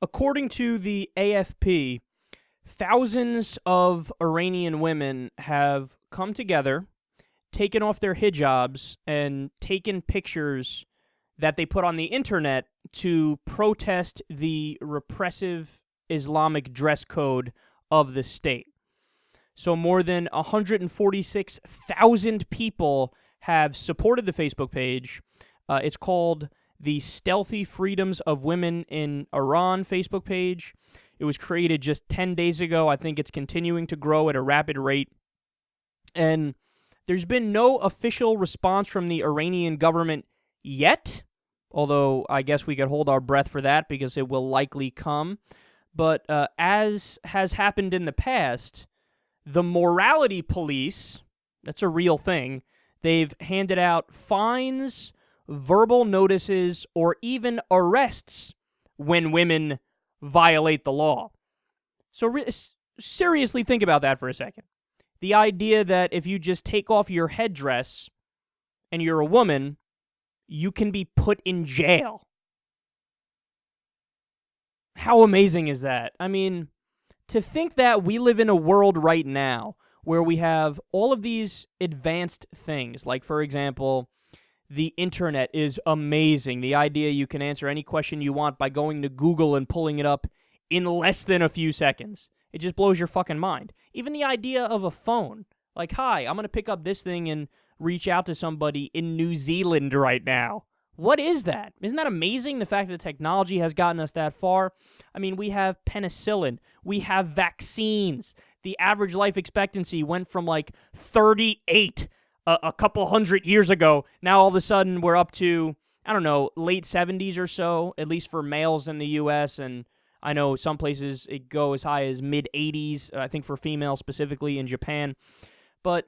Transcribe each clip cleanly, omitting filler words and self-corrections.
According to the AFP, thousands of Iranian women have come together, taken off their hijabs, and taken pictures that they put on the internet to protest the repressive Islamic dress code of the state. So more than 146,000 people have supported the Facebook page. It's called the Stealthy Freedoms of Women in Iran Facebook page. It was created just 10 days ago. I think it's continuing to grow at a rapid rate. And there's been no official response from the Iranian government yet, although I guess we could hold our breath for that because it will likely come. But as has happened in the past, the morality police, that's a real thing, they've handed out fines, verbal notices, or even arrests when women violate the law. So seriously think about that for a second. The idea that if you just take off your headdress and you're a woman, you can be put in jail. How amazing is that? I mean, to think that we live in a world right now where we have all of these advanced things, like, for example, the internet is amazing. The idea you can answer any question you want by going to Google and pulling it up in less than a few seconds. It just blows your fucking mind. Even the idea of a phone. Like, hi, I'm going to pick up this thing and reach out to somebody in New Zealand right now. What is that? Isn't that amazing, the fact that technology has gotten us that far? I mean, we have penicillin. We have vaccines. The average life expectancy went from like 38 a couple hundred years ago. Now all of a sudden we're up to, I don't know, late 70s or so, at least for males in the U.S., and I know some places it go as high as mid-80s, I think for females specifically in Japan. But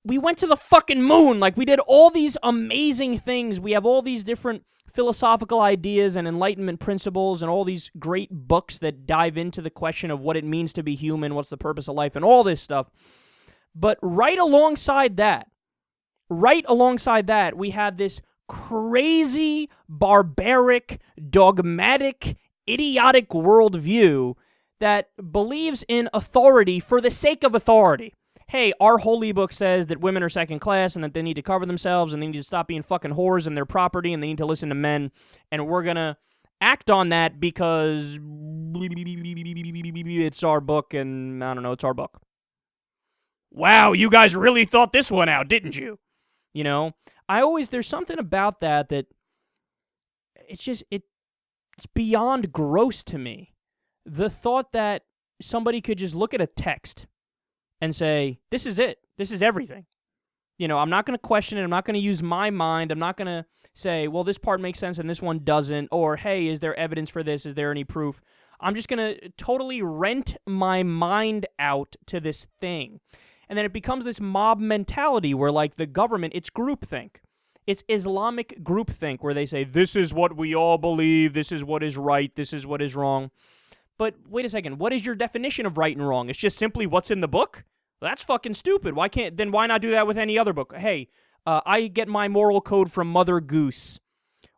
we went to the fucking moon. Like, we did all these amazing things. We have all these different philosophical ideas and enlightenment principles and all these great books that dive into the question of what it means to be human, what's the purpose of life, and all this stuff. But right alongside that, we have this crazy, barbaric, dogmatic, idiotic worldview that believes in authority for the sake of authority. Hey, our holy book says that women are second class and that they need to cover themselves and they need to stop being fucking whores and their property and they need to listen to men, and we're going to act on that because it's our book and, I don't know, it's our book. Wow, you guys really thought this one out, didn't you? You know, there's something about that it's just, it's beyond gross to me. The thought that somebody could just look at a text and say, this is it. This is everything. You know, I'm not going to question it. I'm not going to use my mind. I'm not going to say, well, this part makes sense and this one doesn't. Or, hey, is there evidence for this? Is there any proof? I'm just going to totally rent my mind out to this thing. And then it becomes this mob mentality where, like, the government, it's groupthink. It's Islamic groupthink where they say, this is what we all believe. This is what is right. This is what is wrong. But wait a second, what is your definition of right and wrong? It's just simply what's in the book? That's fucking stupid. Why not do that with any other book? Hey, I get my moral code from Mother Goose.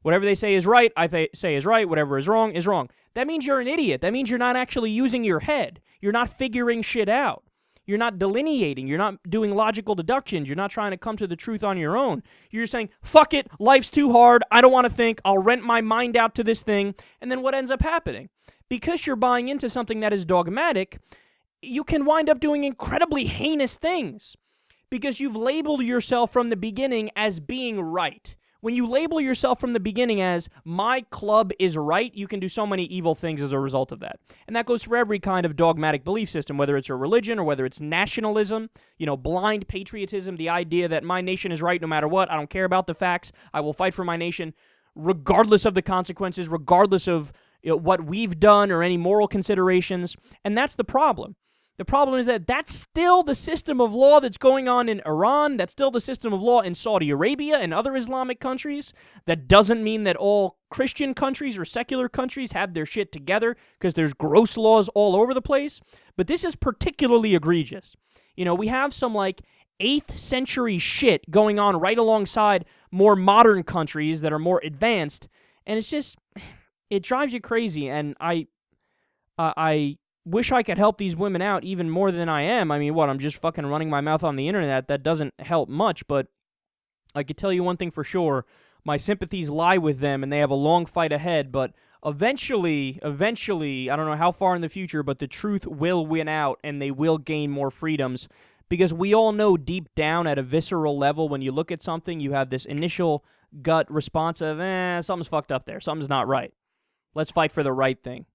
Whatever they say is right, I say is right. Whatever is wrong is wrong. That means you're an idiot. That means you're not actually using your head. You're not figuring shit out. You're not delineating. You're not doing logical deductions. You're not trying to come to the truth on your own. You're just saying, fuck it, life's too hard. I don't want to think. I'll rent my mind out to this thing. And then what ends up happening? Because you're buying into something that is dogmatic, you can wind up doing incredibly heinous things because you've labeled yourself from the beginning as being right. When you label yourself from the beginning as, my club is right, you can do so many evil things as a result of that. And that goes for every kind of dogmatic belief system, whether it's a religion or whether it's nationalism, you know, blind patriotism, the idea that my nation is right no matter what, I don't care about the facts, I will fight for my nation regardless of the consequences, regardless of what we've done or any moral considerations. And that's the problem. The problem is that that's still the system of law that's going on in Iran. That's still the system of law in Saudi Arabia and other Islamic countries. That doesn't mean that all Christian countries or secular countries have their shit together, because there's gross laws all over the place. But this is particularly egregious. You know, we have some like 8th century shit going on right alongside more modern countries that are more advanced. And it's just, it drives you crazy, and I wish I could help these women out even more than I am. I mean, what, I'm just fucking running my mouth on the internet? That doesn't help much, but I could tell you one thing for sure. My sympathies lie with them, and they have a long fight ahead, but eventually, I don't know how far in the future, but the truth will win out, and they will gain more freedoms, because we all know deep down at a visceral level, when you look at something, you have this initial gut response of, something's fucked up there. Something's not right. Let's fight for the right thing.